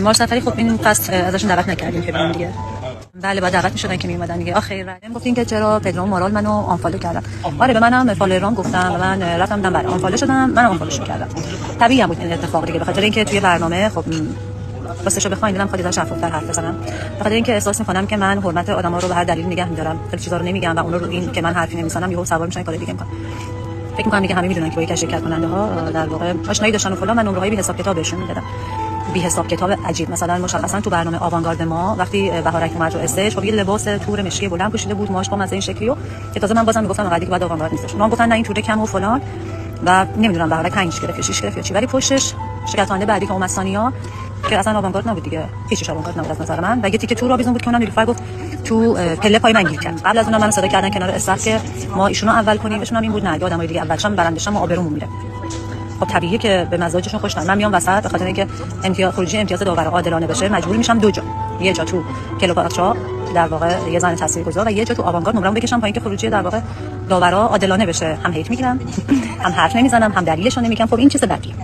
مار سفری خب این فصل ازشون دعوت نکردیم که بیان دیگه. بله با دعوت می‌شدن که میومدن دیگه. آخه رفتم گفتین که چرا پدرام مارال منو آنفالو کردن. آره به منم فالوورام گفتم و من رفتم دیدم بله آنفالو شدم، منم آنفالوش کردم. طبیعی هم بود این اتفاق دیگه، به خاطر اینکه توی برنامه خب واسه بخواید دیدم خیلی شفاف‌تر حرف بزنم. به خاطر اینکه احساس می‌کنم که من حرمت آدم‌ها رو به هر دلیل نگه می‌دارم. خیلی چیزا رو نمیگم و اونا رو این که من حرفی نمی‌زنم یهو سوار میشن کار دیگه می‌کنن. فکر می‌کنم دیگه همه می‌دونن که با یک شرکت کننده‌ها در واقع آشنایی داشتن و فلان، من نمره‌های بی حساب کتاب بهشون میدادم. بی حساب کتاب عجیب. مثلا مشخصا تو برنامه آوانگارد ما وقتی بهارک اومد رو استیج، خب یه لباس تور مشکی بلند پوشیده بود، ماش با این شکلی و که تازه من بازم میگفتم قضیه که بعد آوانگارد نیستش. اونا گفتن نه این توره کم و فلان و نمیدونم بهارک 5 گرفت 6 گرفت چی، ولی پشتش شرکت کننده بعدی که اومد سانیا که اصلا آوانگارد نبود دیگه، هیچ آوانگارد نبود از نظر من، و یه تیکه تور آویزون بود که اونم نیلوفر گفت تو پله پای من گیر کرد. قبل از اونم منو صدا کردن کنار استاف که ما ایشونو اول کنیم، ایشون هم این بود نه آدمای دیگه اولشم برندشم و آبرومون میره. خب طبیعیه که به مزاجشون خوش نیاد. من میام وسط به خاطر اینکه خروجی امتیاز داور عادلانه بشه مجبور میشم دو جا، یه جا تو کلوپاترا در واقع یه زن تاثیرگذار و یه جا تو آوانگارد نمرم بکشم پایین که خروجی در واقع داورا عادلانه بشه. هم هیت میگیرم هم حرف نمیزنم هم دلیلشو نمیگم. خب این چیز بدیه.